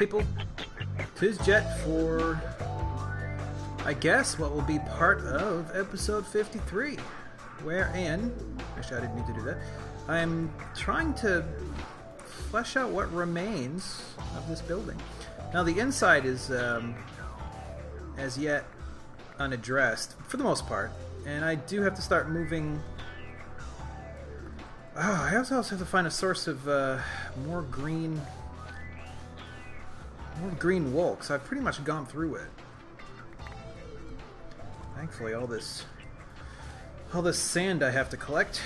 people. Tis Jet for, I guess, what will be part of episode 53, wherein, actually I didn't need to do that, I'm trying to flesh out what remains of this building. Now the inside is as yet unaddressed, for the most part, and I do have to start moving. Oh, I also have to find a source of more green wool, because I've pretty much gone through it. Thankfully, all this sand I have to collect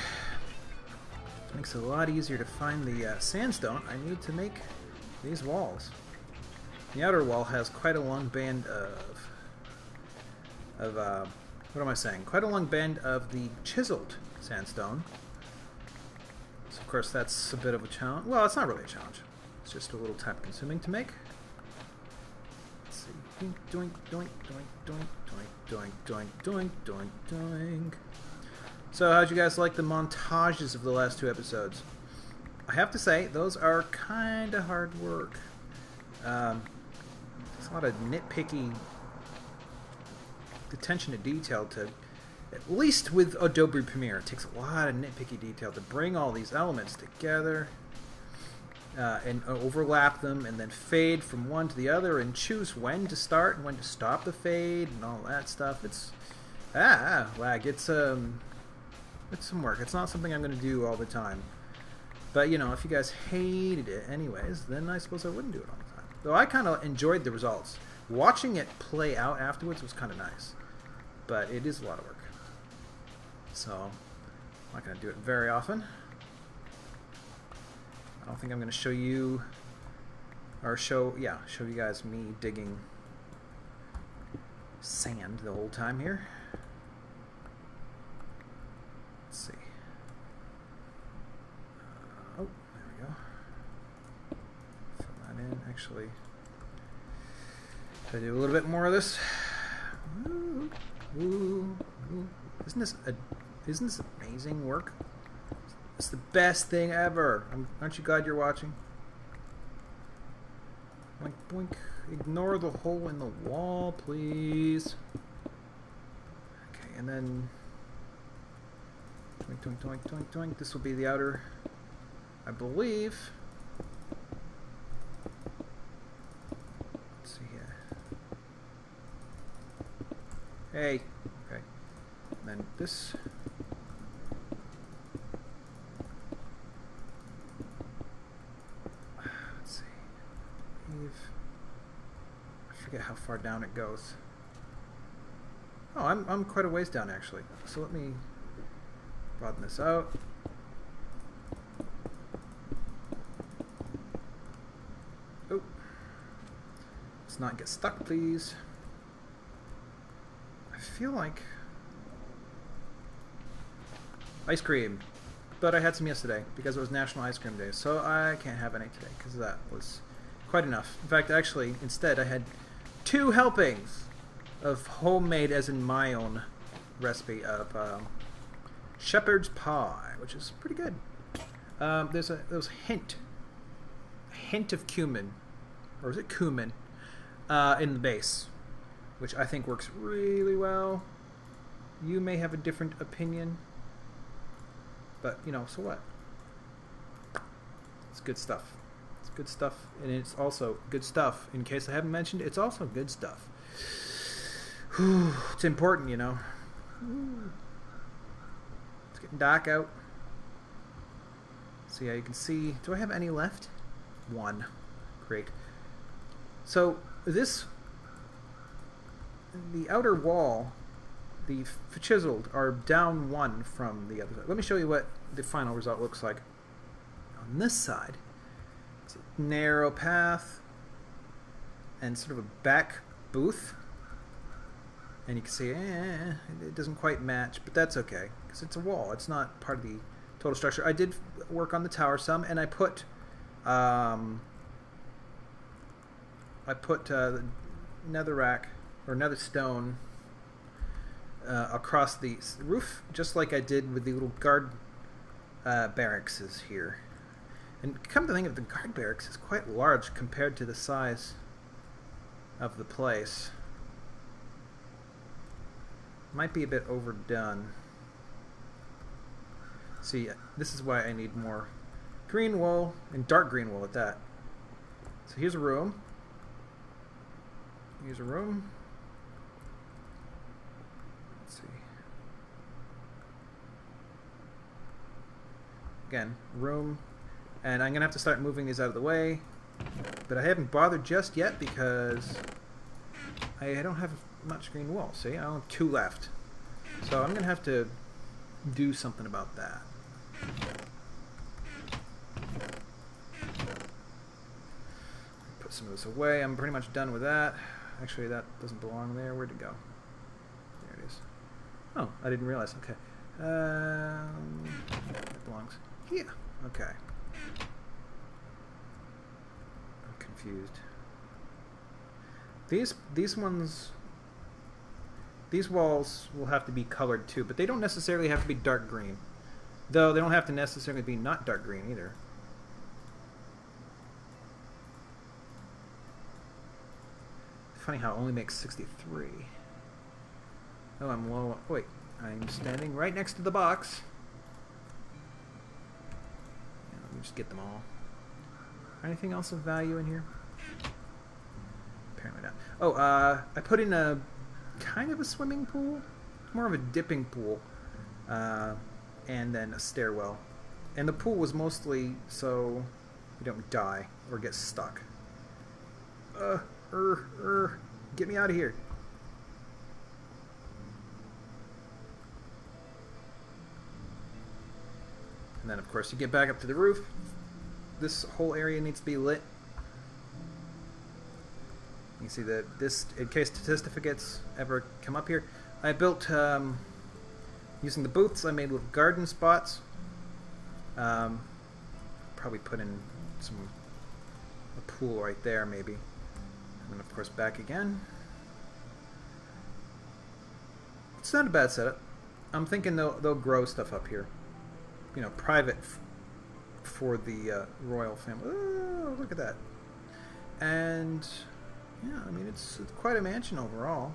makes it a lot easier to find the sandstone I need to make these walls. The outer wall has quite a long band of what am I saying? Quite a long band of the chiseled sandstone. So of course that's a bit of a challenge. Well, it's not really a challenge. It's just a little time consuming to make. Let's see. Doink, doink, doink, doink, doink, doink, doink, doink, doink. So how'd you guys like the montages of the last two episodes? I have to say, those are kind of hard work. There's a lot of nitpicky attention to detail to, at least with Adobe Premiere, it takes a lot of nitpicky detail to bring all these elements together and overlap them and then fade from one to the other and choose when to start and when to stop the fade and all that stuff. It's lag. It's some work. It's not something I'm going to do all the time. But, you know, if you guys hated it anyways, then I suppose I wouldn't do it all the time. Though I kind of enjoyed the results. Watching it play out afterwards was kind of nice. But it is a lot of work. So, I'm not going to do it very often. I don't think I'm going to show you, or show you guys me digging sand the whole time here. Let's see. Oh, there we go. Fill that in. Actually, should I do a little bit more of this? Ooh, ooh, ooh. Isn't this amazing work? It's the best thing ever. Aren't you glad you're watching? Boink, boink. Ignore the hole in the wall, please. Okay, and then doink, doink, doink, doink, doink. This will be the outer, I believe. Let's see here. Hey. Okay. And then this. Let's see. I forget how far down it goes. Oh, I'm quite a ways down actually. So let me broaden this out. Oh, let's not get stuck, please. I feel like ice cream, but I had some yesterday because it was National Ice Cream Day, so I can't have any today because that was quite enough. In fact, actually, instead I had 2 helpings of homemade, as in my own recipe, of shepherd's pie, which is pretty good. There's a hint of cumin, or is it cumin, in the base, which I think works really well. You may have a different opinion, but you know, so what? It's good stuff. It's good stuff, and it's also good stuff. In case I haven't mentioned, it's also good stuff. Whew, it's important, you know. It's getting dark out. So yeah, you can see. Do I have any left? 1. Great. So this, the outer wall, the chiseled, are down 1 from the other side. Let me show you what the final result looks like. On this side, it's a narrow path and sort of a back booth. And you can see, it doesn't quite match, but that's okay, because it's a wall. It's not part of the total structure. I did work on the tower some, and I put netherrack, or nether stone, across the roof, just like I did with the little guard barracks here. And come to think of it, the guard barracks is quite large compared to the size of the place. Might be a bit overdone. See, this is why I need more green wool, and dark green wool at that. So here's a room. Here's a room. Let's see. Again, room. And I'm going to have to start moving these out of the way. But I haven't bothered just yet because I don't have much green wool. See, I only have 2 left. So I'm going to have to do something about that. Put some of this away. I'm pretty much done with that. Actually, that doesn't belong there. Where'd it go? There it is. Oh, I didn't realize. Okay. It belongs here. Okay. I'm confused. These ones... These walls will have to be colored too, but they don't necessarily have to be dark green. Though they don't have to necessarily be not dark green either. Funny how it only makes 63. Oh, I'm low. Wait, I'm standing right next to the box. Yeah, let me just get them all. Anything else of value in here? Apparently not. Oh, I put in a kind of a swimming pool, more of a dipping pool, and then a stairwell. And the pool was mostly so you don't die or get stuck. Get me out of here. And then of course you get back up to the roof. This whole area needs to be lit. You can see that this, in case certificates ever come up here, I built, using the booths, I made little garden spots. Probably put in a pool right there, maybe. And then, of course, back again. It's not a bad setup. I'm thinking they'll grow stuff up here. You know, private for the royal family. Oh, look at that. And... yeah, I mean, it's quite a mansion overall.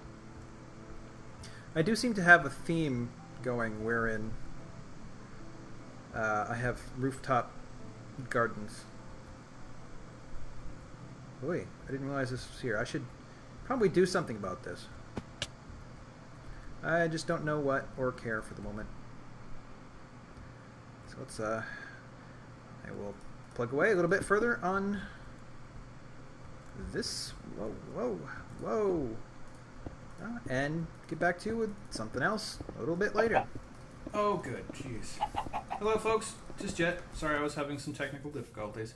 I do seem to have a theme going wherein I have rooftop gardens. Boy, I didn't realize this was here. I should probably do something about this. I just don't know what or care for the moment. So let's, I will plug away a little bit further on this. Whoa. And get back to you with something else a little bit later. Oh, good. Jeez. Hello, folks. Just Jet. Sorry, I was having some technical difficulties.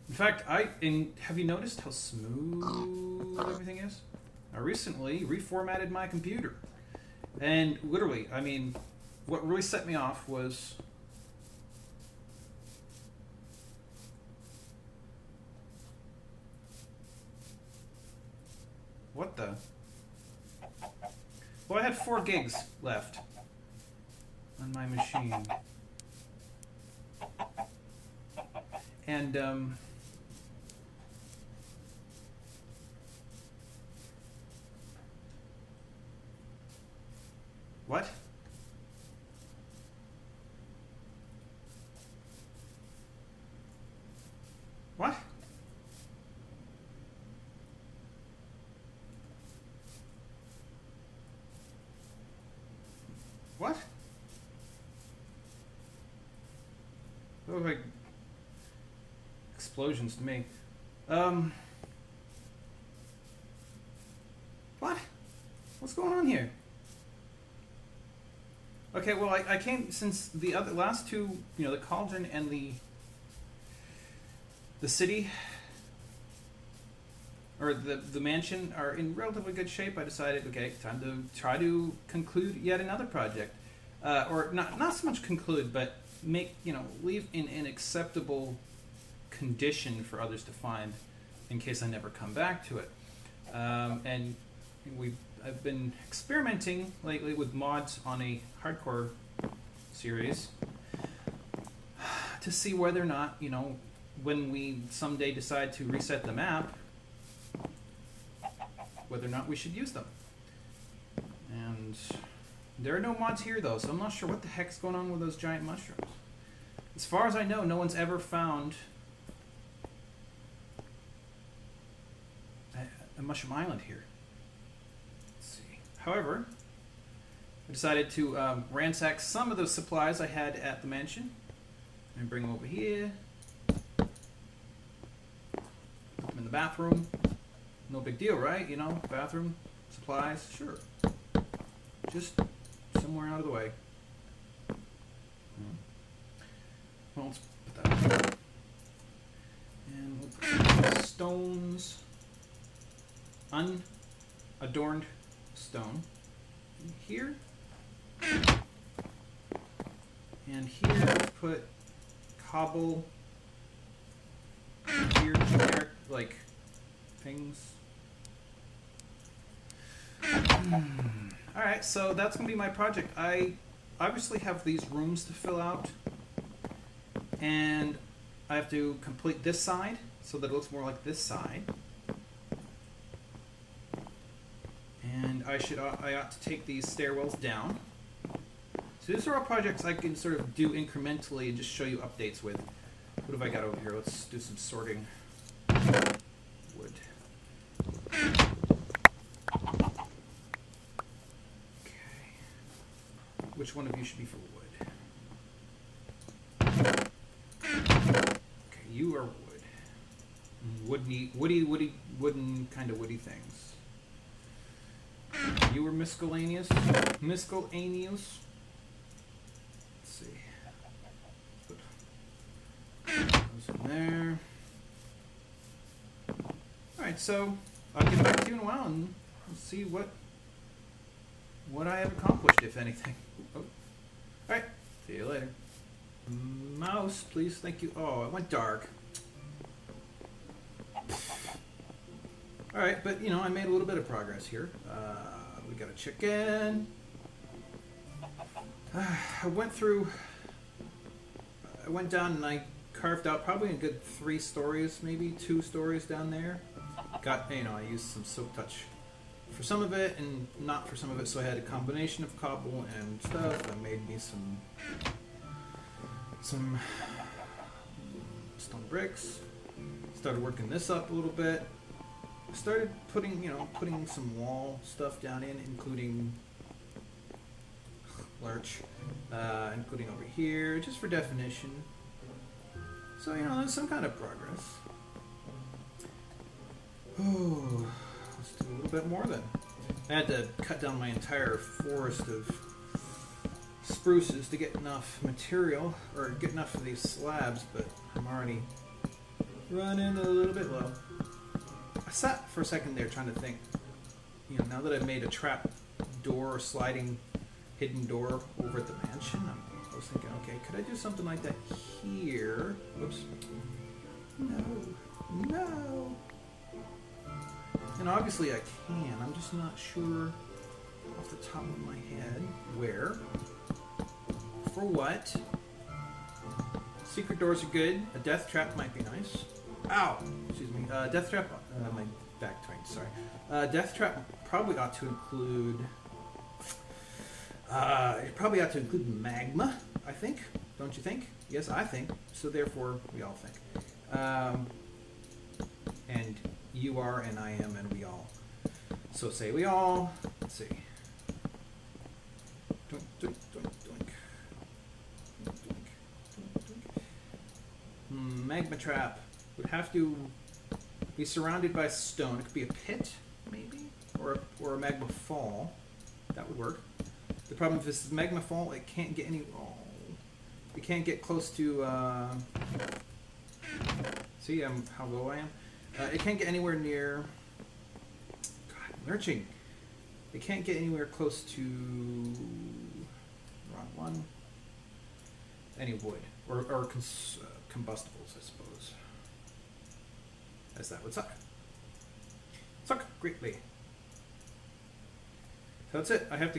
In fact, have you noticed how smooth everything is? I recently reformatted my computer. And literally, I mean, what really set me off was... what the... well, I had 4 gigs left on my machine. And, what? What? What? They look like explosions to me. What? What's going on here? Okay, well, I came since the last two, you know, the cauldron and the city, or the mansion, are in relatively good shape. I decided, okay, time to try to conclude yet another project, or not so much conclude, but make, you know, leave in an acceptable condition for others to find, in case I never come back to it. And I've been experimenting lately with mods on a hardcore series to see whether or not, you know, when we someday decide to reset the map, whether or not we should use them. And there are no mods here though, so I'm not sure what the heck's going on with those giant mushrooms. As far as I know, no one's ever found a mushroom island here. Let's see. However, I decided to ransack some of the supplies I had at the mansion and bring them over here. Put them in the bathroom. No big deal, right? You know, bathroom, supplies, sure. Just somewhere out of the way. Well, let's put that in. And we'll put some stones. Unadorned stone. Here. And here, put cobble. Here, generic, like, things. Alright, so that's going to be my project. I obviously have these rooms to fill out. And I have to complete this side so that it looks more like this side. And I ought to take these stairwells down. So these are all projects I can sort of do incrementally and just show you updates with. What have I got over here? Let's do some sorting. Wood. Okay. Which one of you should be for wood? Okay, you are wood. Wooden kind of woody things. You were miscellaneous. Miscellaneous. Let's see. Put those in there. Alright, so I'll get back to you in a while and see what I have accomplished, if anything. Oh. Alright, see you later. Mouse, please, thank you. Oh, it went dark. Alright, but, you know, I made a little bit of progress here. We got a chicken. I went down and I carved out probably a good 3 stories, maybe 2 stories down there. You know, I used some silk touch for some of it and not for some of it, so I had a combination of cobble and stuff. I made me some stone bricks. Started working this up a little bit. Started putting some wall stuff down in, including larch, including over here, just for definition. So, you know, there's some kind of progress. Oh, let's do a little bit more then. I had to cut down my entire forest of spruces to get enough material, or get enough of these slabs, but I'm already running a little bit low. I sat for a second there trying to think, you know, now that I've made a trap door, sliding hidden door over at the mansion, I was thinking, okay, could I do something like that here? Whoops. No. And obviously I can, I'm just not sure off the top of my head where, for what. Secret doors are good, a death trap might be nice. Ow! Excuse me. Death trap. My back twanged. Sorry. Death trap probably ought to include. It probably ought to include magma. I think. Don't you think? Yes, I think. So therefore, we all think. And you are, and I am, and we all. So say we all. Let's see. Doink, doink, doink, doink. Magma trap would have to be surrounded by stone. It could be a pit, maybe, or a magma fall. That would work. The problem if this is magma fall, it can't get any. Oh, it can't get close to. See, how low I am. It can't get anywhere near. God, lurching. It can't get anywhere close to. Wrong one. Any wood or combustibles, I suppose. As that would suck. Suck greatly. So that's it. I have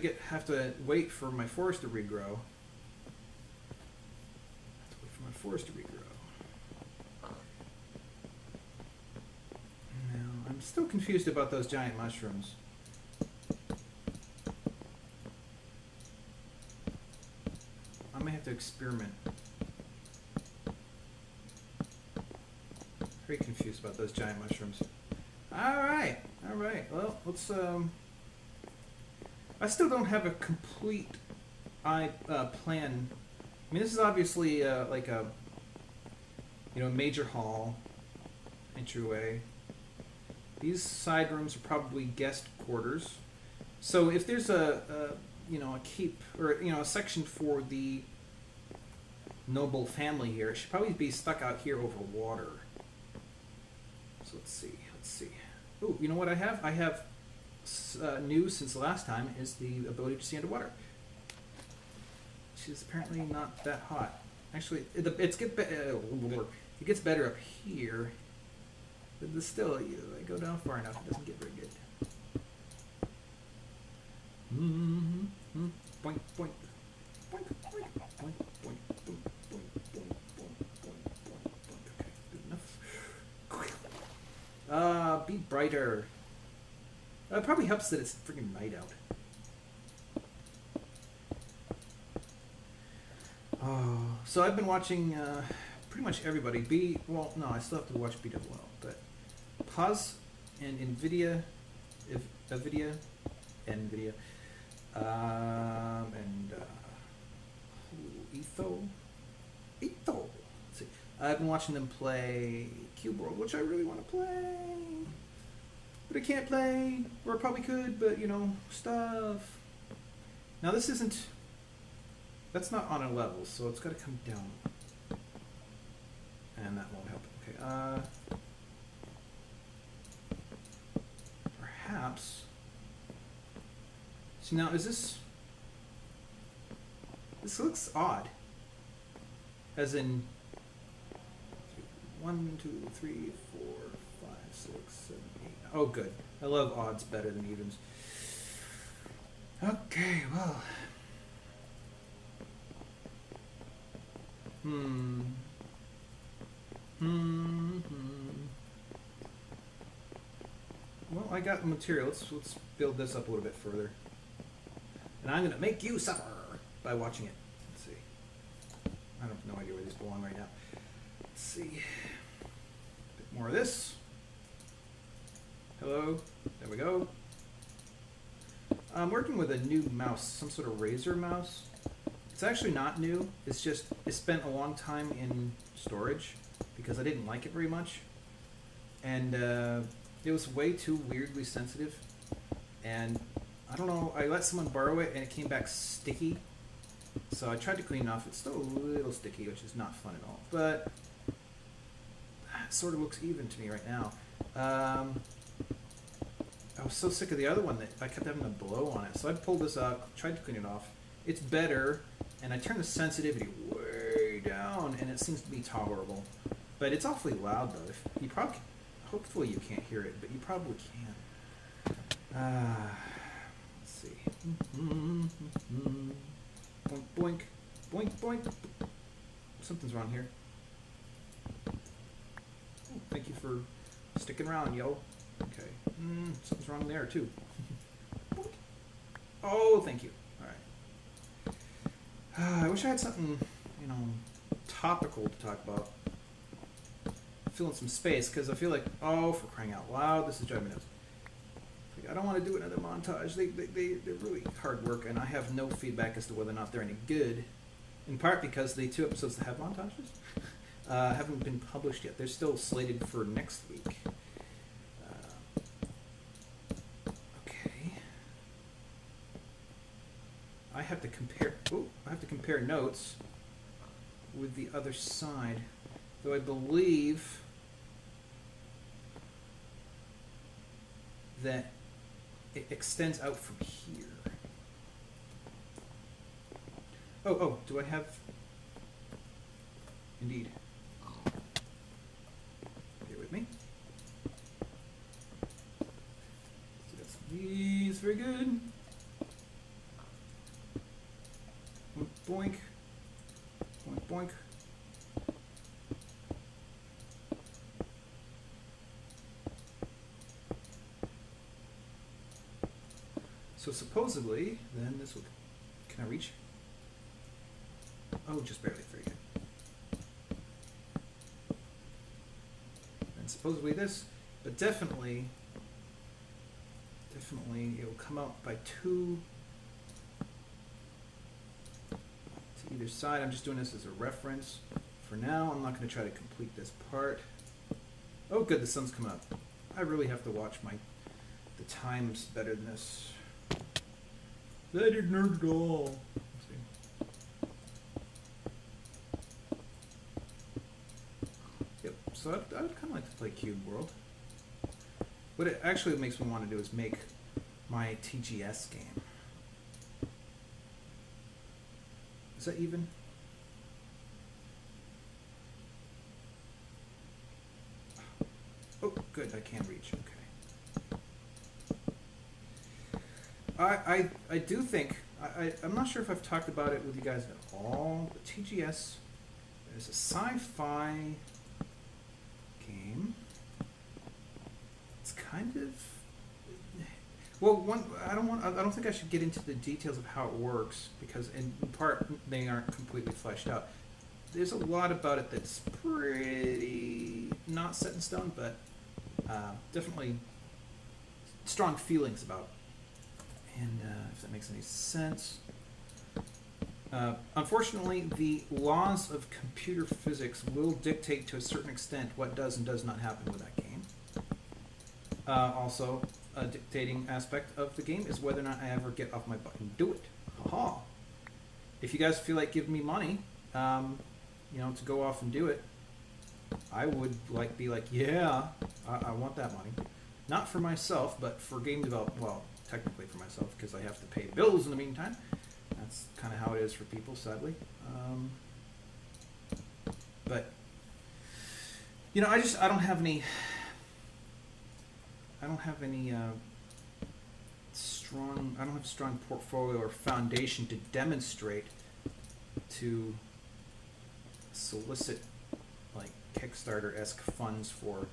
to wait for my forest to regrow. still confused about those giant mushrooms. I may have to experiment. Very confused about those giant mushrooms. Alright, alright. Well, let's, I still don't have a complete plan. I mean, this is obviously like a, major hall, entryway. These side rooms are probably guest quarters. So if there's a keep, or, a section for the noble family here, it should probably be stuck out here over water. So let's see. Oh, you know what I have? I have, new since the last time, is the ability to see underwater. Which is apparently not that hot. Actually, it gets better up here. But still, I go down far enough, it doesn't get very good. Boink, boink. Boink, boink, boink, boink, boink, boink, boink, boink, boink, boink, boink. Okay, good enough. Be brighter. It probably helps that it's freaking night out. Oh, so I've been watching pretty much everybody. Well, no, I still have to watch BWL, but Paz and NVIDIA, and Iizel. Let's see. I've been watching them play Cube World, which I really want to play, but I can't play, or I probably could, but stuff. Now this isn't. That's not on a level, so it's got to come down, and that won't help. Okay. Perhaps. So now, is this... This looks odd. As in... 1, 2, 3, 4, 5, 6, 7, 8... Oh, good. I love odds better than evens. Okay, well... Well, I got the material. Let's build this up a little bit further. And I'm going to make you suffer by watching it. Let's see. I have no idea where these belong right now. Let's see. A bit more of this. Hello. There we go. I'm working with a new mouse, some sort of Razer mouse. It's actually not new. It's just it spent a long time in storage because I didn't like it very much, and it was way too weirdly sensitive. And I don't know. I let someone borrow it, and it came back sticky. So I tried to clean it off. It's still a little sticky, which is not fun at all. But it sort of looks even to me right now. I was so sick of the other one that I kept having to blow on it. So I pulled this up, tried to clean it off. It's better, and I turned the sensitivity way down, and it seems to be tolerable. But it's awfully loud, though. You probably, hopefully you can't hear it, but you probably can. Let's see. Boink, boink, boink, boink. Something's wrong here. Oh, thank you for sticking around, yo. Okay. Something's wrong there, too. Oh, thank you. I wish I had something, topical to talk about. Fill in some space, because I feel like, oh, for crying out loud, this is driving me nuts. Like, I don't want to do another montage. They're really hard work, and I have no feedback as to whether or not they're any good. In part because the 2 episodes that have montages haven't been published yet. They're still slated for next week. I have to compare notes with the other side, though I believe that it extends out from here. Oh, do I have? Indeed. Bear with me. So that's these, very good. Boink, boink, boink. So supposedly, then this will... Can I reach? Oh, just barely. Very good. And supposedly this, but definitely it will come out by 2 to either side. I'm just doing this as a reference. For now, I'm not going to try to complete this part. Oh, good, the sun's come up. I really have to watch the times better than this. I didn't nerd at all. Let's see. Yep, so I would kind of like to play Cube World. What it actually makes me want to do is make my TGS game. Is that even? Oh, good, I can reach, okay. I do think, I'm not sure if I've talked about it with you guys at all, but TGS is a sci-fi game. It's kind of, well, I don't think I should get into the details of how it works, because in part they aren't completely fleshed out. There's a lot about it that's pretty not set in stone, but definitely strong feelings about. And if that makes any sense. Unfortunately, the laws of computer physics will dictate to a certain extent what does and does not happen with that game. Also, a dictating aspect of the game is whether or not I ever get off my butt and do it. Haha. If you guys feel like giving me money, to go off and do it, I would be like, yeah, I want that money. Not for myself, but for game development. Well, technically for myself, because I have to pay bills in the meantime. That's kind of how it is for people, sadly. But I don't have any strong. I don't have a strong portfolio or foundation to demonstrate to solicit like Kickstarter-esque funds for.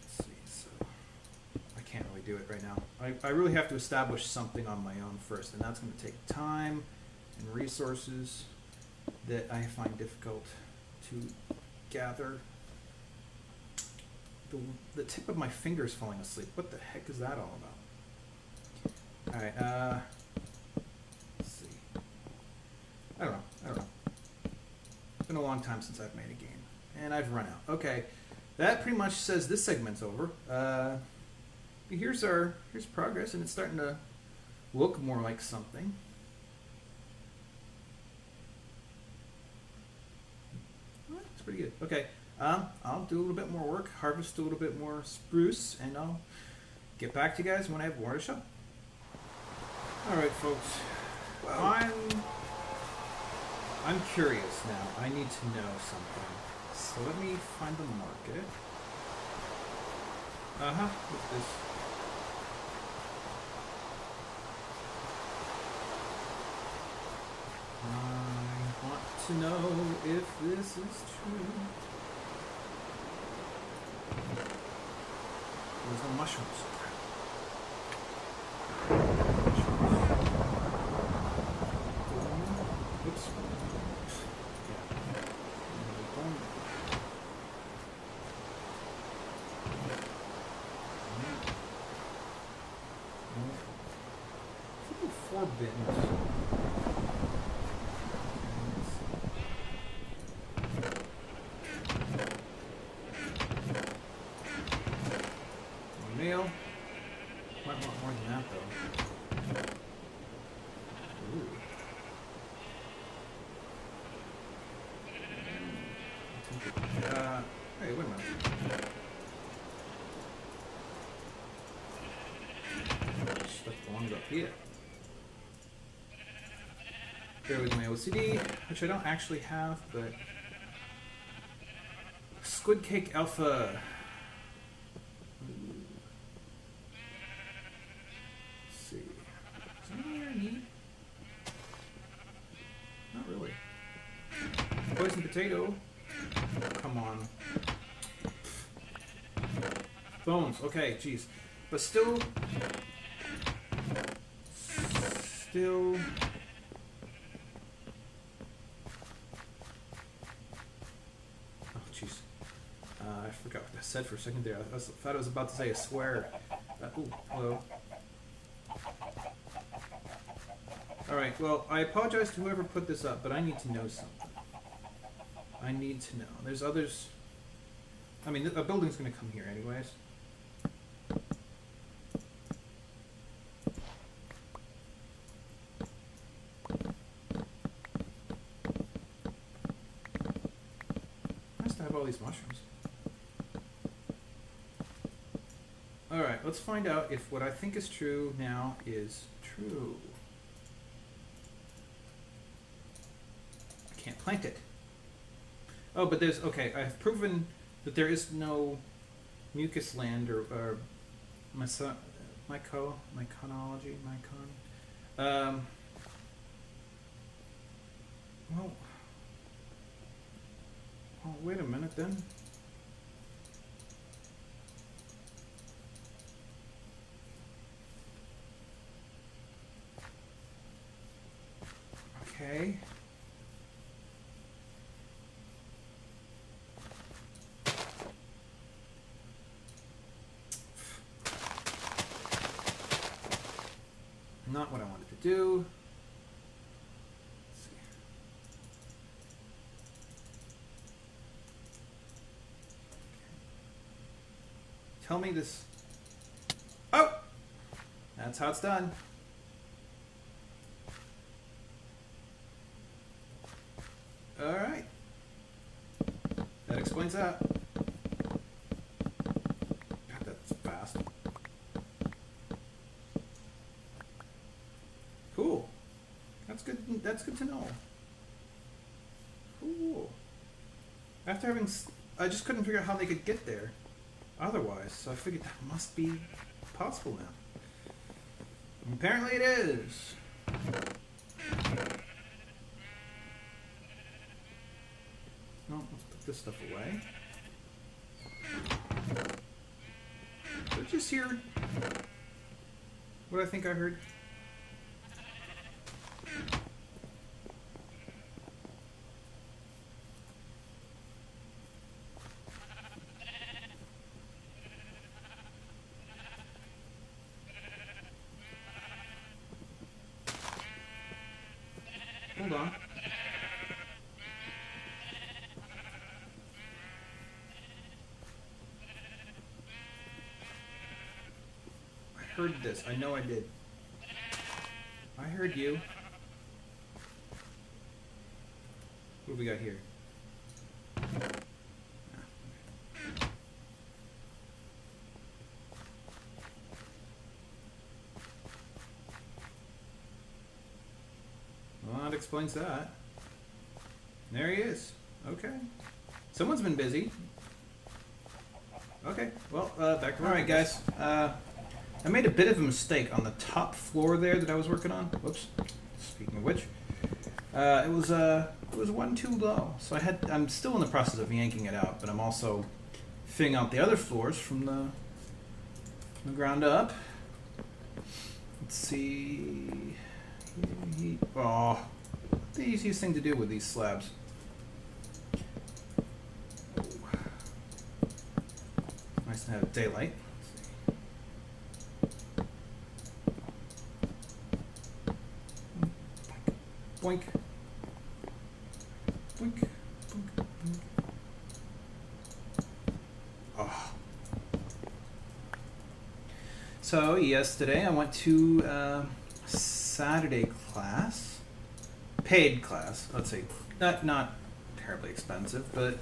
Let's see, so I can't really do it right now. I really have to establish something on my own first, and that's going to take time and resources that I find difficult to gather. The tip of my finger is falling asleep. What the heck is that all about? All right. Let's see. I don't know. It's been a long time since I've made a game, and I've run out. Okay, that pretty much says this segment's over. Here's progress, and it's starting to look more like something. Well, it's pretty good. Okay, I'll do a little bit more work, harvest a little bit more spruce, and I'll get back to you guys when I have more to show. All right, folks. Well, I'm curious now. I need to know something. So let me find the market. What's this? I want to know if this is true. There's no mushrooms. Oops. Forbidden. Mail. Might want more than that though. Ooh. Hey, wait a minute. Stuff belongs up here. There was my OCD, which I don't actually have, but Squid Cake Alpha. Let's see. Is there anything I need? Not really. Poison potato. Come on. Bones. Okay, jeez. But still still... Oh, jeez. I forgot what I said for a second there. I thought I was about to say a swear. Ooh, hello. Alright, well, I apologize to whoever put this up, but I need to know something. I need to know. There's others... I mean, a building's going to come here anyways. Nice to have all these mushrooms. Alright, let's find out if what I think is true now is true. I can't plant it. Oh, but there's... Okay, I've proven that there is no mucus land or myconology. Well, wait a minute then. Okay. Not what I wanted to do. Let's see. Okay. Tell me this. Oh! That's how it's done. Alright. That explains that. God, that's fast. Cool. That's good. That's good to know. Cool. After having, I just couldn't figure out how they could get there otherwise, so I figured that must be possible now. And apparently it is. No, let's put this stuff away. Did I just hear what I think I heard? Hold on. I heard this. I know I did. I heard you. What do we got here? Well, that explains that. There he is. Okay. Someone's been busy. Okay. Well, back to all right, guys. I made a bit of a mistake on the top floor there that I was working on. Whoops. Speaking of which, it was one too low. So I'm still in the process of yanking it out, but I'm also fitting out the other floors from the ground up. Let's see. Oh, the easiest thing to do with these slabs. Nice to have daylight. Boink. Boink. Boink. Boink. Oh. So yesterday I went to Saturday class, paid class. Let's say not terribly expensive, but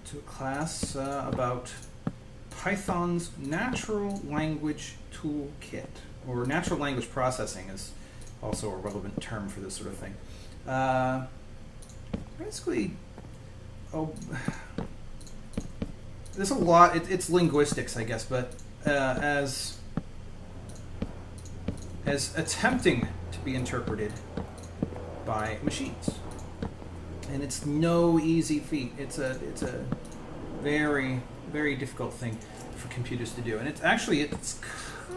to a class about Python's natural language toolkit, or natural language processing is also a relevant term for this sort of thing. Basically, there's a lot. It's linguistics, I guess, but as attempting to be interpreted by machines, and it's no easy feat. It's a very, very difficult thing for computers to do, and it's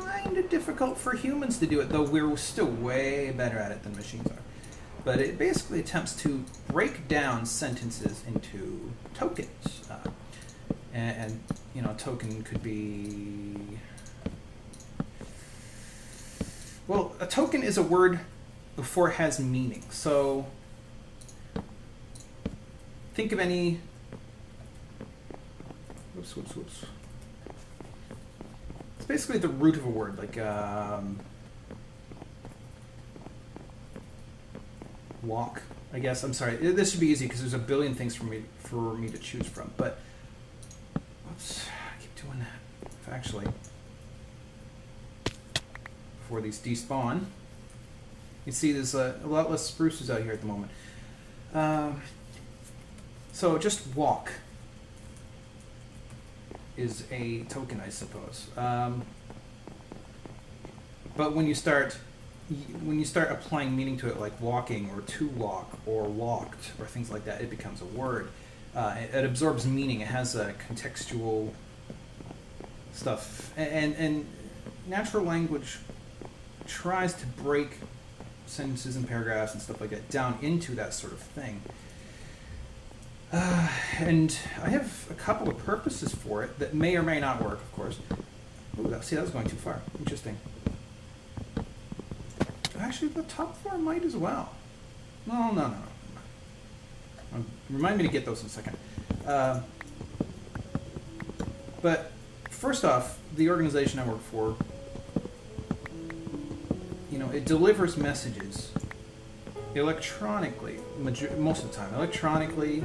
kind of difficult for humans to do it, though we're still way better at it than machines are. But it basically attempts to break down sentences into tokens. And you know, a token could be... Well, a token is a word before it has meaning. So think of any... Whoops. It's basically the root of a word, like walk, I guess. I'm sorry. This should be easy because there's a billion things for me to choose from. But whoops, I keep doing that. Actually, before these despawn, you see there's a lot less spruces out here at the moment. So just walk is a token, I suppose. But when you start applying meaning to it, like walking or to walk or walked or things like that, it becomes a word. It absorbs meaning. It has a contextual stuff, and natural language tries to break sentences and paragraphs and stuff like that down into that sort of thing. And I have a couple of purposes for it that may or may not work, of course. Ooh, see, that was going too far. Interesting. Actually, the top floor might as well. No. Remind me to get those in a second. But first off, the organization I work for, you know, it delivers messages electronically, most of the time, electronically,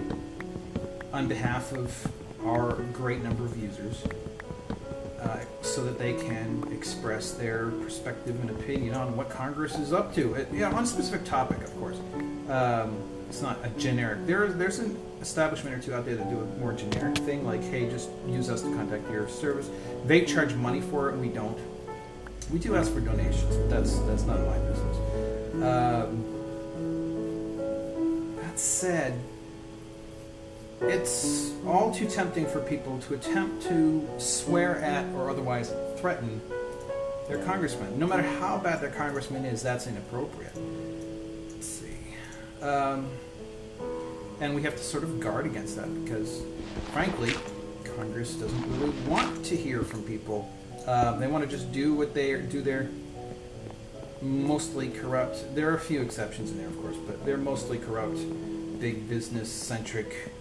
on behalf of our great number of users, so that they can express their perspective and opinion on what Congress is up to. On a specific topic, of course. It's not a generic. There's an establishment or two out there that do a more generic thing, like, hey, just use us to contact your service. They charge money for it, and we don't. We do ask for donations, but that's not my business. That said, it's all too tempting for people to attempt to swear at or otherwise threaten their congressman. No matter how bad their congressman is, that's inappropriate. Let's see. And we have to sort of guard against that because, frankly, Congress doesn't really want to hear from people. They want to just do what they do. They're mostly corrupt. There are a few exceptions in there, of course, but they're mostly corrupt, big business-centric.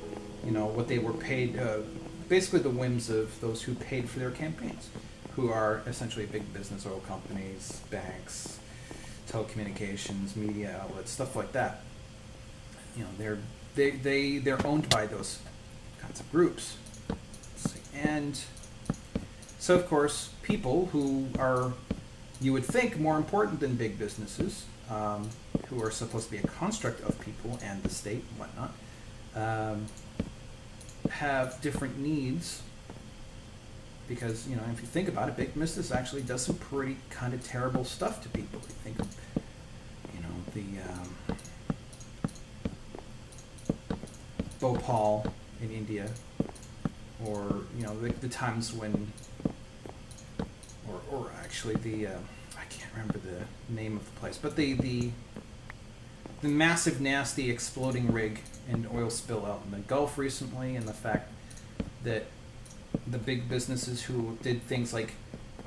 You know, what they were paid, basically the whims of those who paid for their campaigns, who are essentially big business, oil companies, banks, telecommunications, media outlets, stuff like that. You know, they're owned by those kinds of groups. And so, of course, people who are, you would think, more important than big businesses, who are supposed to be a construct of people and the state and whatnot, have different needs because, you know, if you think about it, big business actually does some pretty kind of terrible stuff to people. You think of, you know, the Bhopal in India, or, you know, the times when, or actually the, I can't remember the name of the place, but the massive, nasty exploding rig and oil spill out in the Gulf recently, and the fact that the big businesses who did things like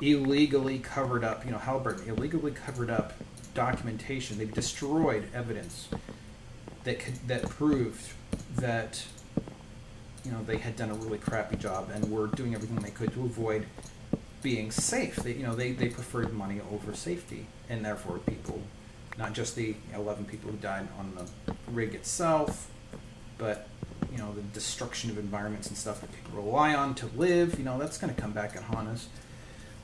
illegally covered up, you know, Halliburton illegally covered up documentation. They destroyed evidence that proved that, you know, they had done a really crappy job and were doing everything they could to avoid being safe. They preferred money over safety, and therefore people, not just the 11 people who died on the rig itself, but, you know, the destruction of environments and stuff that people rely on to live, you know, that's going to come back and haunt us.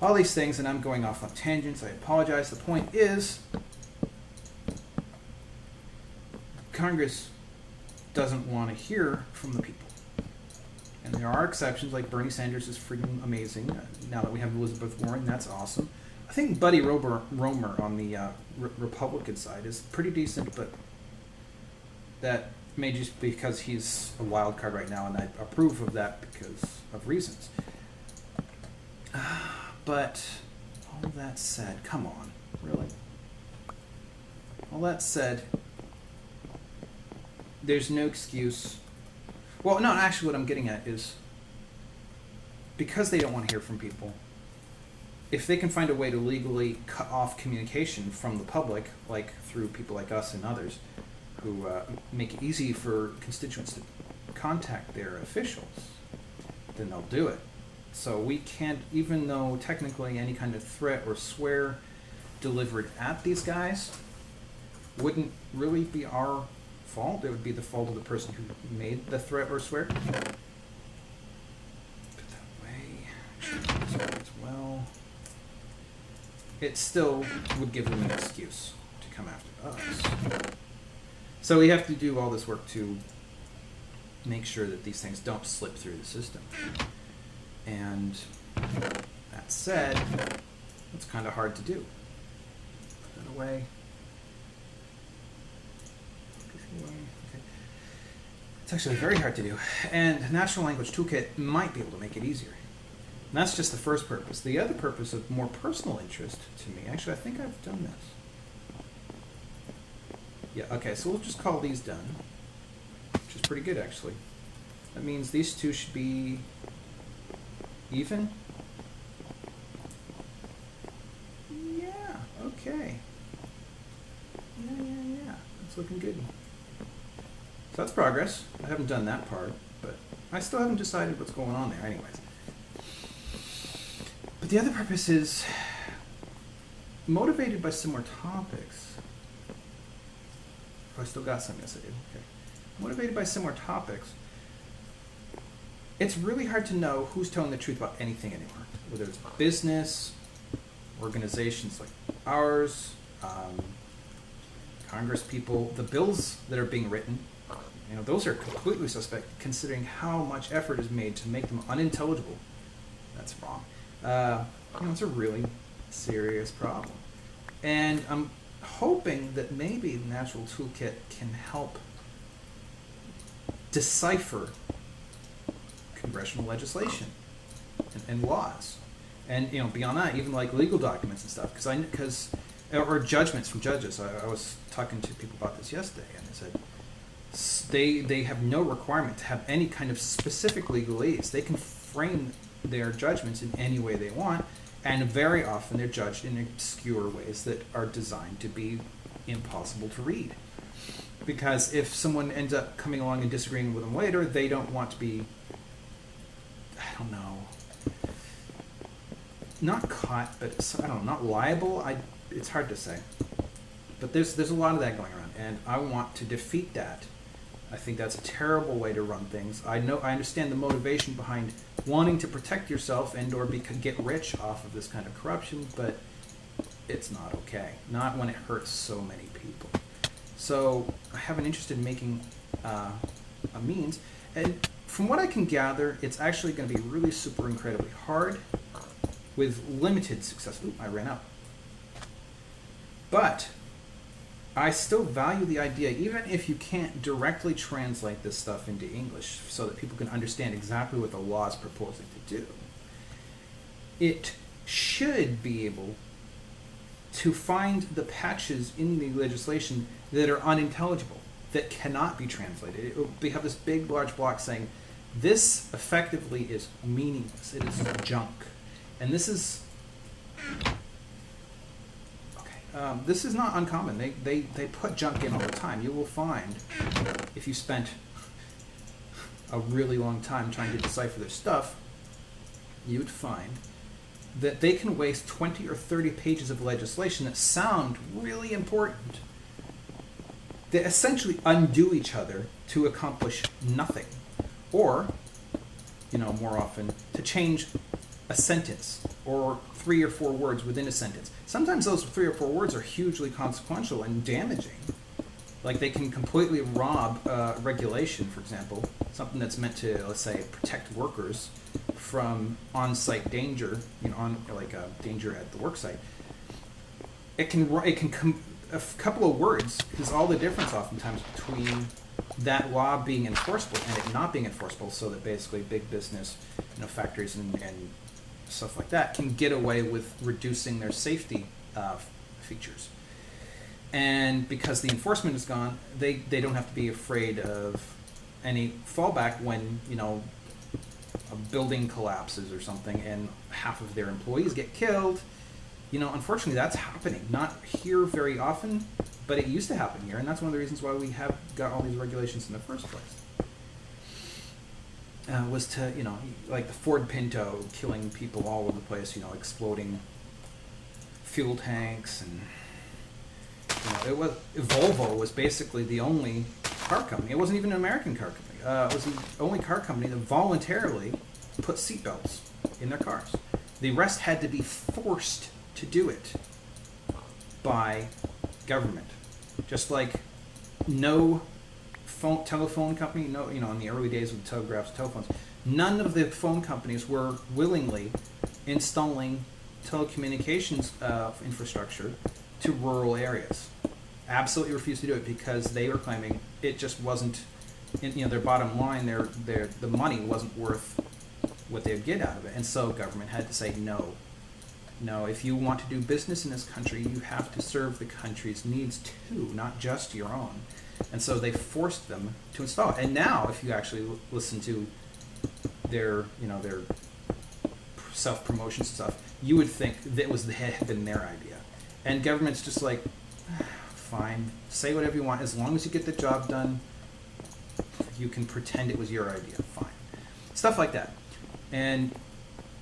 All these things, and I'm going off on tangents, I apologize. The point is, Congress doesn't want to hear from the people. And there are exceptions, like Bernie Sanders is freaking amazing. Now that we have Elizabeth Warren, that's awesome. I think Buddy Romer on the Republican side is pretty decent, but that may just be because he's a wild card right now, and I approve of that because of reasons. But all that said, come on, really? All that said, there's no excuse. Well, no, actually, what I'm getting at is because they don't want to hear from people, if they can find a way to legally cut off communication from the public, like through people like us and others, who make it easy for constituents to contact their officials, then they'll do it. So we can't, even though technically any kind of threat or swear delivered at these guys wouldn't really be our fault. It would be the fault of the person who made the threat or swear. Put that away. As well. It still would give them an excuse to come after us. So we have to do all this work to make sure that these things don't slip through the system. And that said, it's kind of hard to do. Put that away. Okay. It's actually very hard to do. And Natural Language Toolkit might be able to make it easier. And that's just the first purpose. The other purpose of more personal interest to me, actually, I think I've done this. Yeah, okay, so we'll just call these done, which is pretty good, actually. That means these two should be even. Yeah, okay. Yeah. It's looking good. So that's progress. I haven't done that part, but I still haven't decided what's going on there anyways. But the other purpose is motivated by similar topics. Oh, I still got some, yes I do. Okay. Motivated by similar topics, it's really hard to know who's telling the truth about anything anymore. Whether it's business, organizations like ours, Congress people, the bills that are being written, those are completely suspect considering how much effort is made to make them unintelligible. That's wrong. It's a really serious problem. And I'm hoping that maybe the Natural Toolkit can help decipher congressional legislation and laws. And beyond that, even like legal documents and stuff, or judgments from judges. I was talking to people about this yesterday, and they said they have no requirement to have any kind of specific legalese. They can frame their judgments in any way they want, and very often they're judged in obscure ways that are designed to be impossible to read. Because if someone ends up coming along and disagreeing with them later, they don't want to be, I don't know, not caught, but I don't know, not liable. It's hard to say. But there's a lot of that going around, and I want to defeat that. I think that's a terrible way to run things. I understand the motivation behind wanting to protect yourself and or get rich off of this kind of corruption, but it's not okay. Not when it hurts so many people. So I have an interest in making a means, and from what I can gather, it's actually going to be really super incredibly hard with limited success. Ooh, I ran out. But I still value the idea, even if you can't directly translate this stuff into English so that people can understand exactly what the law is proposing to do, it should be able to find the patches in the legislation that are unintelligible, that cannot be translated. It will have this big, large block saying, this effectively is meaningless. It is junk. And this is... this is not uncommon. They put junk in all the time. You will find, if you spent a really long time trying to decipher their stuff, you would find that they can waste 20 or 30 pages of legislation that sound really important, that essentially undo each other to accomplish nothing. Or, more often, to change a sentence or 3 or 4 words within a sentence. Sometimes those 3 or 4 words are hugely consequential and damaging. Like they can completely rob regulation, for example, something that's meant to, let's say, protect workers from on-site danger, danger at the work site. It can a couple of words is all the difference oftentimes between that law being enforceable and it not being enforceable, so that basically big business, factories and stuff like that, can get away with reducing their safety features. And because the enforcement is gone, they don't have to be afraid of any fallback when, you know, a building collapses or something and half of their employees get killed. You know, unfortunately, that's happening. Not here very often, but it used to happen here, and that's one of the reasons why we have got all these regulations in the first place. Was to, you know, like the Ford Pinto killing people all over the place, you know, exploding fuel tanks, and you know, Volvo was basically the only car company. It wasn't even an American car company. It was the only car company that voluntarily put seatbelts in their cars. The rest had to be forced to do it by government. Just like no telephone company, no, you know, in the early days with telegraphs, telephones, none of the phone companies were willingly installing telecommunications infrastructure to rural areas. Absolutely refused to do it because they were claiming it just wasn't, you know, their bottom line, the money wasn't worth what they would get out of it, and so government had to say no. No, if you want to do business in this country, you have to serve the country's needs too, not just your own. And so they forced them to install it. And now, if you actually listen to their, you know, their self-promotion stuff, you would think that had been their idea. And government's just like, fine, say whatever you want, as long as you get the job done, you can pretend it was your idea, fine. Stuff like that. And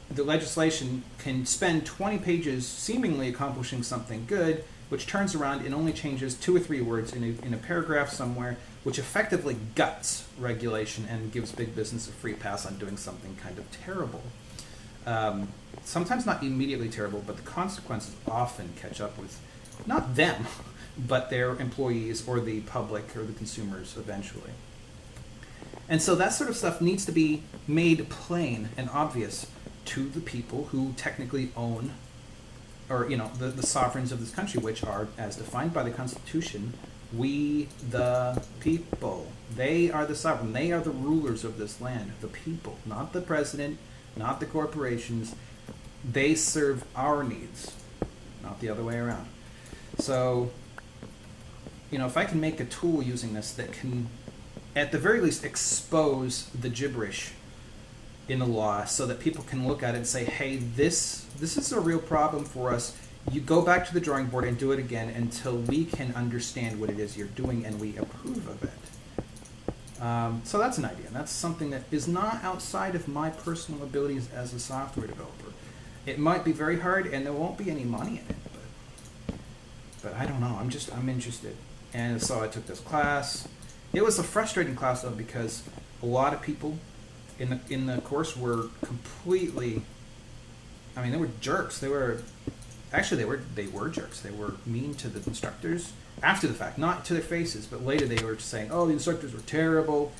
the legislation can spend 20 pages seemingly accomplishing something good, which turns around and only changes 2 or 3 words in a paragraph somewhere, which effectively guts regulation and gives big business a free pass on doing something kind of terrible. Sometimes not immediately terrible, but the consequences often catch up with not them, but their employees or the public or the consumers eventually. And so that sort of stuff needs to be made plain and obvious to the people who technically own, or, you know, the sovereigns of this country, which are, as defined by the Constitution, we the people. They are the sovereign. They are the rulers of this land, the people, not the president, not the corporations. They serve our needs, not the other way around. So, you know, if I can make a tool using this that can, at the very least, expose the gibberish in the law so that people can look at it and say, hey, this is a real problem for us. You go back to the drawing board and do it again until we can understand what it is you're doing and we approve of it. So that's an idea. That's something that is not outside of my personal abilities as a software developer. It might be very hard and there won't be any money in it, but I don't know. I'm interested. And so I took this class. It was a frustrating class though, because a lot of people in the course were completely, I mean, they were jerks. They were jerks. They were mean to the instructors after the fact, not to their faces, but later they were saying, "Oh, the instructors were terrible.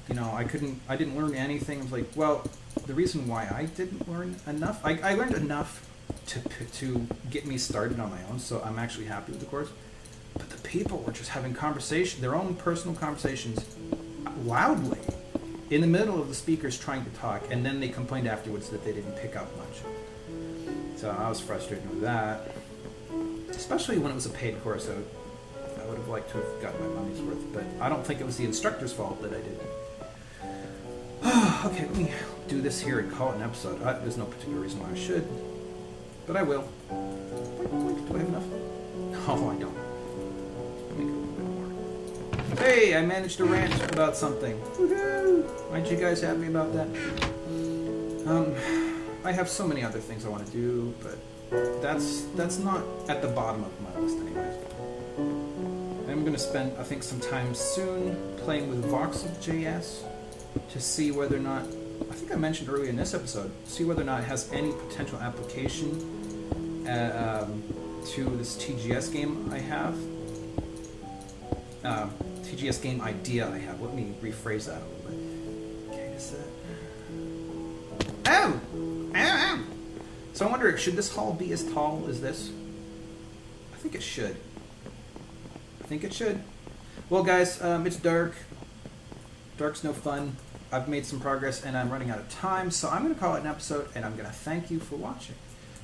You know, I didn't learn anything." I was like, well, the reason why I didn't learn enough, I learned enough to get me started on my own, so I'm actually happy with the course. But the people were just having their own personal conversations, loudly, in the middle of the speakers trying to talk, and then they complained afterwards that they didn't pick up much. So I was frustrated with that, especially when it was a paid course. I would have liked to have gotten my money's worth, but I don't think it was the instructor's fault that I didn't. Okay, let me do this here and call it an episode. There's no particular reason why I should, but I will. Do I have enough? No, I don't. Let me make it a little bit more. Hey, I managed to rant about something. Woohoo! Aren't you guys happy about that? I have so many other things I want to do, but that's not at the bottom of my list anyways. I'm going to spend, I think, some time soon playing with Voxel.js to see whether or not, I think I mentioned earlier in this episode, see whether or not it has any potential application to this TGS game I have. TGS game idea I have. Let me rephrase that a little bit. Okay, is that... Oh! Ow! So I wonder, should this hall be as tall as this? I think it should. Well, guys, it's dark. Dark's no fun. I've made some progress and I'm running out of time, so I'm going to call it an episode, and I'm going to thank you for watching.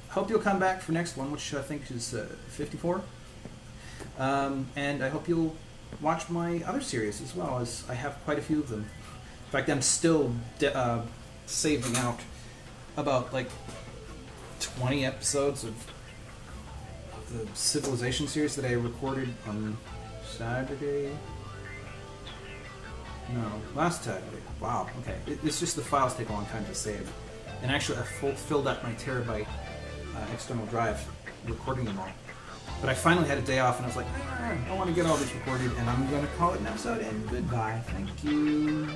Hope you'll come back for next one, which I think is 54. And I hope you'll watch my other series as well, as I have quite a few of them. In fact, I'm still saving out about like 20 episodes of the Civilization series that I recorded on Saturday. No, last Saturday. Wow, okay. It's just the files take a long time to save. And actually, I filled up my terabyte external drive recording them all. But I finally had a day off, and I was like, I want to get all this recorded, and I'm going to call it an episode, and goodbye. Thank you.